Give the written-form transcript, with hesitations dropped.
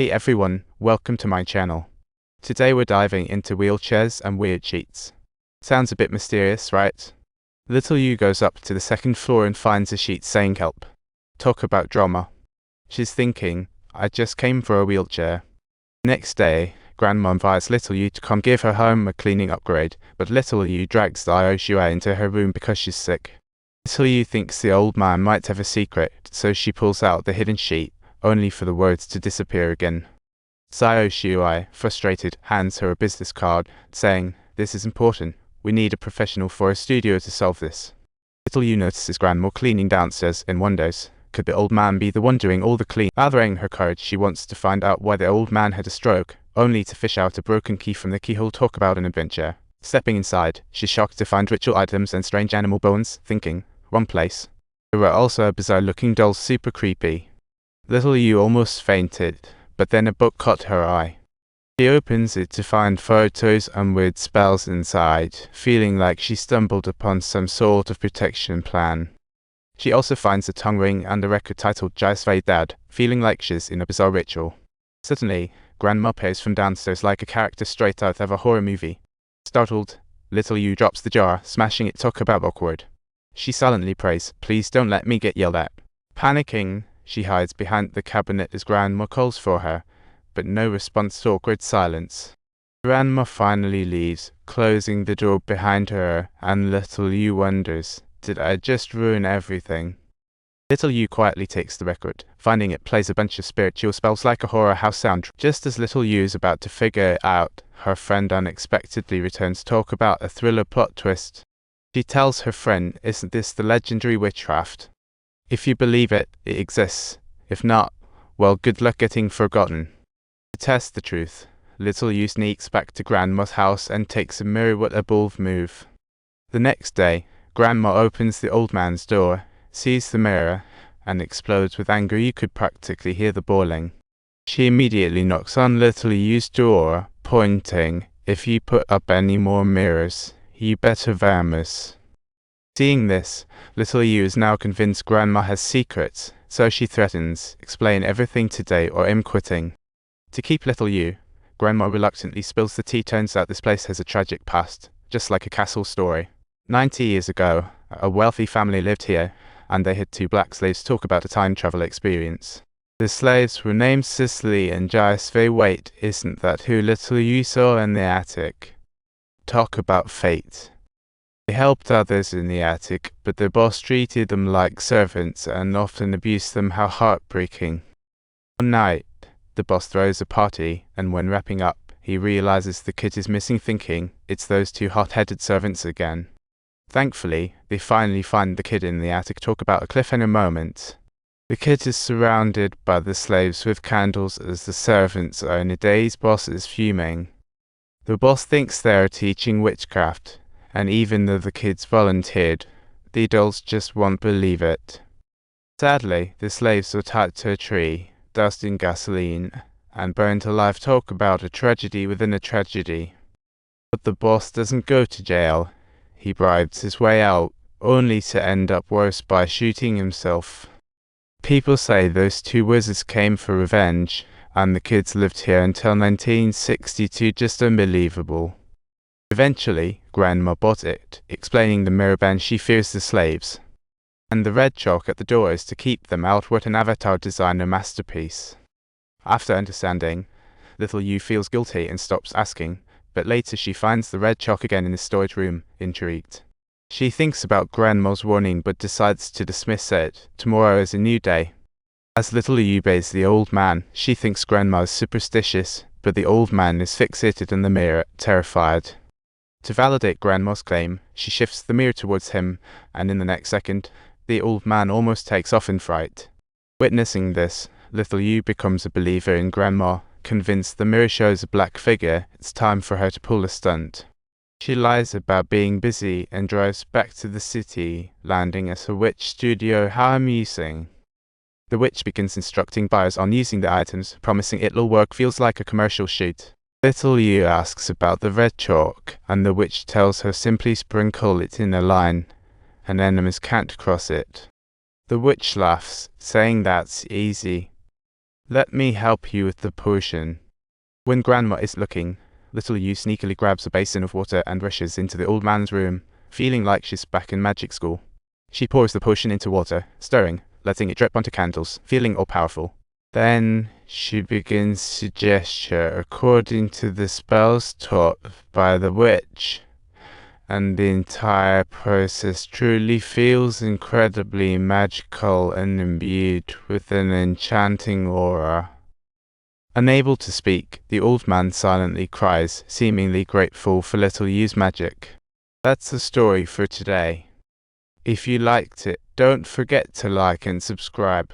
Hey everyone, welcome to my channel. Today we're diving into wheelchairs and weird sheets. Sounds a bit mysterious, right? Little Yu goes up to the second floor and finds a sheet saying help. Talk about drama. She's thinking, I just came for a wheelchair. Next day, Grandma invites Little Yu to come give her home a cleaning upgrade, but Little Yu drags Xiao Shuai into her room because she's sick. Little Yu thinks the old man might have a secret, so she pulls out the hidden sheet, only for the words to disappear again. Xiao Shuai, frustrated, hands her a business card, saying, "This is important. We need a professional for a studio to solve this." Little Yu notices Grandma cleaning downstairs and wonders, could the old man be the one doing all the cleaning? Gathering her courage, she wants to find out why the old man had a stroke, only to fish out a broken key from the keyhole. Talk about an adventure. Stepping inside, she's shocked to find ritual items and strange animal bones, thinking, wrong place. There were also bizarre-looking dolls, super creepy. Little Yu almost fainted, but then a book caught her eye. She opens it to find photos and weird spells inside, feeling like she stumbled upon some sort of protection plan. She also finds a tongue ring and a record titled Jai Svei Dad, feeling like she's in a bizarre ritual. Suddenly, Grandma appears from downstairs like a character straight out of a horror movie. Startled, Little Yu drops the jar, smashing it. Talk about awkward. She silently prays, "Please don't let me get yelled at." Panicking, she hides behind the cabinet as Grandma calls for her, but no response to awkward silence. Grandma finally leaves, closing the door behind her, and Little Yu wonders, did I just ruin everything? Little Yu quietly takes the record, finding it plays a bunch of spiritual spells like a horror house sound. Just as Little Yu is about to figure it out, her friend unexpectedly returns. Talk about a thriller plot twist. She tells her friend, "Isn't this the legendary witchcraft? If you believe it, it exists. If not, well, good luck getting forgotten." To test the truth, Little Yu sneaks back to Grandma's house and takes a mirror with a bold move. The next day, Grandma opens the old man's door, sees the mirror, and explodes with anger. You could practically hear the boiling. She immediately knocks on Little Yu's door, pointing, "If you put up any more mirrors, you better vamos." Seeing this, Little Yu is now convinced Grandma has secrets, so she threatens, "Explain everything today or I'm quitting." To keep Little Yu, Grandma reluctantly spills the tea. Turns out this place has a tragic past, just like a castle story. 90 years ago, a wealthy family lived here, and they had 2 black slaves. Talk about a time travel experience. The slaves were named Cicely and Jai Svei. Wait, isn't that who Little Yu saw in the attic? Talk about fate. They helped others in the attic, but their boss treated them like servants and often abused them. How heartbreaking. One night, the boss throws a party, and when wrapping up, he realizes the kid is missing, thinking, it's those 2 hot-headed servants again. Thankfully, they finally find the kid in the attic. Talk about a cliffhanger moment. The kid is surrounded by the slaves with candles as the servants are in a daze. Boss is fuming. The boss thinks they are teaching witchcraft, and even though the kids volunteered, the adults just won't believe it. Sadly, the slaves were tied to a tree, doused in gasoline, and burned alive. Talk about a tragedy within a tragedy. But the boss doesn't go to jail. He bribes his way out, only to end up worse by shooting himself. People say those 2 wizards came for revenge, and the kids lived here until 1962. Just unbelievable. Eventually, Grandma bought it, explaining the mirror ban. She fears the slaves. And the red chalk at the door is to keep them out. What an Avatar designer masterpiece. After understanding, Little Yu feels guilty and stops asking, but later she finds the red chalk again in the storage room, intrigued. She thinks about Grandma's warning but decides to dismiss it. Tomorrow is a new day. As Little Yu obeys the old man, she thinks Grandma is superstitious, but the old man is fixated in the mirror, terrified. To validate Grandma's claim, she shifts the mirror towards him, and in the next second, the old man almost takes off in fright. Witnessing this, Little Yu becomes a believer in Grandma. Convinced the mirror shows a black figure, it's time for her to pull a stunt. She lies about being busy and drives back to the city, landing at a witch studio. How amusing. The witch begins instructing buyers on using the items, promising it'll work. Feels like a commercial shoot. Little Yu asks about the red chalk, and the witch tells her simply sprinkle it in a line, and enemies can't cross it. The witch laughs, saying that's easy. Let me help you with the potion. When Grandma is looking, little Yu sneakily grabs a basin of water and rushes into the old man's room, feeling like she's back in magic school. She pours the potion into water, stirring, letting it drip onto candles, feeling all powerful. Then she begins to gesture according to the spells taught by the witch, and the entire process truly feels incredibly magical and imbued with an enchanting aura. Unable to speak, the old man silently cries, seemingly grateful for little Yu's magic. That's the story for today. If you liked it, don't forget to like and subscribe.